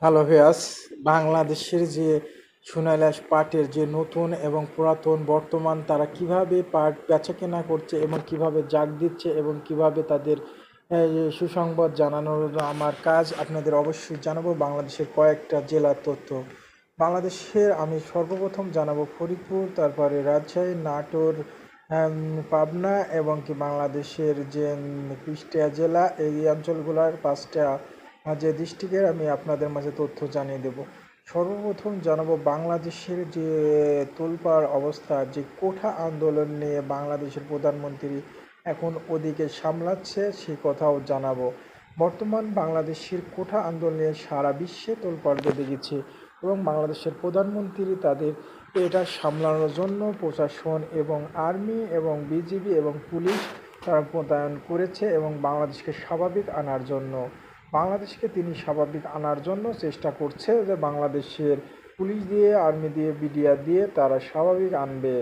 Hello viewers, বাংলাদেশের যে সোনালী আঁশ পাটের যে নতুন এবং পুরাতন বর্তমান তারা কিভাবে পাট বেচাকেনা করছে এবং কিভাবে জাগ দিচ্ছে এবং কিভাবে তাদের সুসংবাদ জানানোর আমার কাজ আপনাদের অবশ্যই জানাবো। বাংলাদেশের কয়েকটা জেলার তথ্য বাংলাদেশের আমি সর্বপ্রথম জানাবো ফরিদপুর, তারপরে রাজশাহী, নাটোর, পাবনা এবং কি বাংলাদেশের যে কুষ্টিয়া জেলা, এই অঞ্চলগুলোর পাঁচটা যে ডিস্ট্রিক্টের আমি আপনাদের মাঝে তথ্য জানিয়ে দেব। সর্বপ্রথম জানাবো বাংলাদেশের যে তোলপাড় অবস্থা, যে কোঠা আন্দোলন নিয়ে বাংলাদেশের প্রধানমন্ত্রী এখন ওদিকে সামলাচ্ছে সে কথাও জানাবো। বর্তমান বাংলাদেশের কোঠা আন্দোলন নিয়ে সারা বিশ্বে তোলপাড় বেঁধে গেছে এবং বাংলাদেশের প্রধানমন্ত্রী তাদের এটা সামলানোর জন্য প্রশাসন এবং আর্মি এবং বিজিবি এবং পুলিশ তারা মোতায়েন করেছে এবং বাংলাদেশকে স্বাভাবিক আনার জন্য তিনি স্বাভাবিক আনার জন্য চেষ্টা করছে যে বাংলাদেশের পুলিশ দিয়ে, আর্মি দিয়ে, বিডিআর দিয়ে তারা স্বাভাবিক আনবে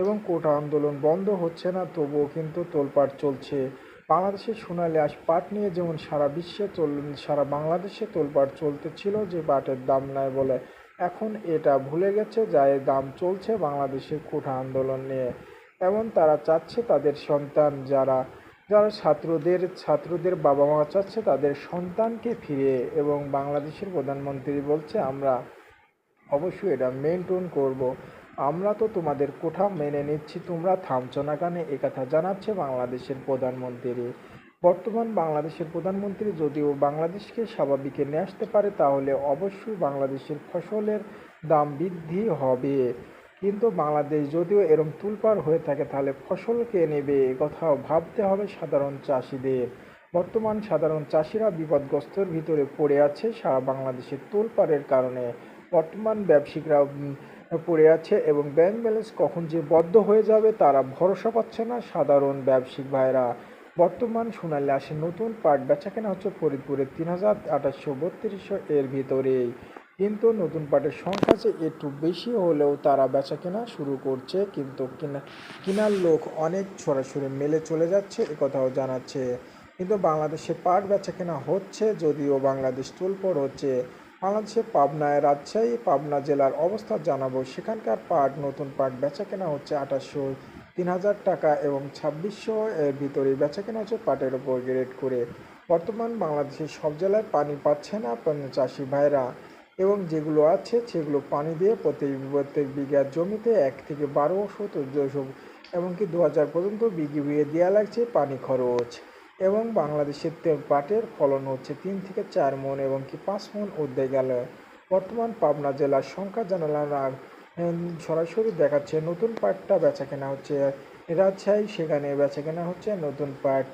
এবং কোটা আন্দোলন বন্ধ হচ্ছে না, তবুও কিন্তু তোলপাড় চলছে। বাংলাদেশের সোনালী আঁশ পাট নিয়ে যেমন সারা বাংলাদেশে তোলপাড় চলতেছিল যে পাটের দাম নাই বলে, এখন এটা ভুলে গেছে যা এর দাম চলছে বাংলাদেশের কোটা আন্দোলন নিয়ে। এমন তারা চাচ্ছে তাদের সন্তান যারা যারা ছাত্রদের বাবা মা চাচ্ছে তাদের সন্তানকে ফিরে, এবং বাংলাদেশের প্রধানমন্ত্রী বলছে আমরা অবশ্যই এটা মেনটেন করব, আমরা তো তোমাদের কোঠা মেনে নিচ্ছি, তোমরা থামছো না কেন, একথা জানাচ্ছে বাংলাদেশের প্রধানমন্ত্রী। বর্তমান বাংলাদেশের প্রধানমন্ত্রী যদিও বাংলাদেশকে স্বাভাবিকে নিয়ে আসতে পারে তাহলে অবশ্যই বাংলাদেশের ফসলের দাম বৃদ্ধি হবে, কিন্তু বাংলাদেশ যদিও এরম তুলপাড় হয়ে থাকে তাহলে ফসল কে নেবে কথাও ভাবতে হবে সাধারণ চাষিদের। বর্তমান সাধারণ চাষিরা বিপদগ্রস্তের ভিতরে পড়ে আছে সারা বাংলাদেশের তোলপাড়ের কারণে। বর্তমান ব্যবসায়িকরা পড়ে আছে এবং ব্যাংক ব্যালেন্স কখন যে বদ্ধ হয়ে যাবে তারা ভরসা পাচ্ছে না সাধারণ ব্যবসায়িক ভাইরা। বর্তমান সোনালী আঁশের নতুন পাট বেচাকেনা হচ্ছে ফরিদপুরে 3,832 এর ভিতরেই, কিন্তু নতুন পাটের সংখ্যা যে একটু বেশি হলেও তারা বেচাকেনা শুরু করছে, কিন্তু কেনার লোক অনেক সরাসরি মেলে চলে যাচ্ছে কথাও জানাচ্ছে। কিন্তু বাংলাদেশে পাট বেচাকেনা হচ্ছে, যদিও বাংলাদেশ তোলপাড় হচ্ছে। বাংলাদেশের পাবনায়, রাজশাহী, পাবনা জেলার অবস্থা জানাবো। সেখানকার নতুন পাট বেচাকেনা হচ্ছে 3,000 টাকা এবং 2,600 এর ভিতরে বেচাকেনা হচ্ছে পাটের ওপর গ্রেড করে। বর্তমান বাংলাদেশের সব জেলায় পানি পাচ্ছে না চাষি ভাইরা, এবং যেগুলো আছে সেগুলো পানি দিয়ে প্রত্যেক বিঘা জমিতে 1 থেকে 1200 1400 এমনকি 2000 পর্যন্ত বিঘে দেওয়া লাগছে পানি খরচ। এবং বাংলাদেশের পাটের ফলন হচ্ছে 3 থেকে 4 মণ এবং কি 5 মণ ঊর্ধ্বে গেল। বর্তমান পাবনা জেলার সংখ্যা জানালার সরাসরি দেখাচ্ছে নতুন পাটটা বেচা কেনা হচ্ছে রাজশাহী, সেখানে বেচা কেনা হচ্ছে নতুন পাট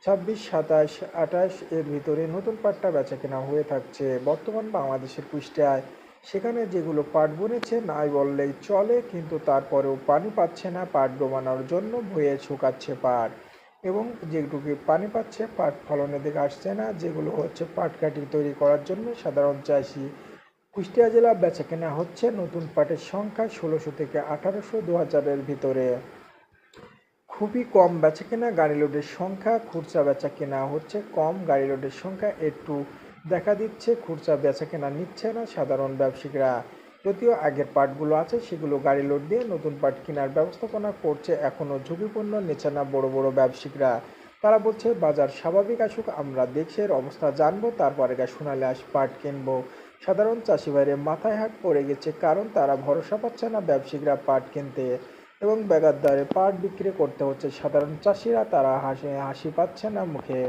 26, 27, 28 এর ভিতরে নতুন পাটটা বেচা কেনা হয়ে থাকছে। বর্তমান বাংলাদেশের কুষ্টিয়ায় সেখানে যেগুলো পাট বুনেছে নাই বললেই চলে, কিন্তু তারপরেও পানি পাচ্ছে না পাট ডোবানোর জন্য, বয়ে শুকাচ্ছে পাট, এবং যেটুকু পানি পাচ্ছে পাট ফলনের দিকে আসছে না, যেগুলো হচ্ছে পাট কাঠি তৈরি করার জন্য সাধারণ চাষি। কুষ্টিয়া জেলা বেচা কেনা হচ্ছে নতুন পাটের সংখ্যা 1600 থেকে 1800, 2000-এর ভিতরে। খুবই কম বেচা কেনা, গাড়ি লোডের সংখ্যা, খুচরা বেচা কেনা হচ্ছে কম, গাড়ি লোডের সংখ্যা একটু দেখা দিচ্ছে, খুচরা বেচা কেনা নিচ্ছে না সাধারণ ব্যবসায়িকরা। যদিও আগের পাটগুলো আছে সেগুলো গাড়ি লোড দিয়ে নতুন পাট কেনার ব্যবস্থাপনা করছে, এখনও ঝুঁকিপূর্ণ নিচ্ছে না বড় বড় ব্যবসায়িকরা। তারা বলছে বাজার স্বাভাবিক আসুক, আমরা দেশের অবস্থা জানবো তারপরে সোনালী আঁশ পাট কিনবো। সাধারণ চাষি ভাইরে মাথায় হাত পড়ে গেছে, কারণ তারা ভরসা পাচ্ছে না ব্যবসায়িকরা পাট কিনতে, এবং ব্যাগার দরে পাট বিক্রি করতে হচ্ছে সাধারণ চাষিরা, তারা হাসি পাচ্ছে না মুখে।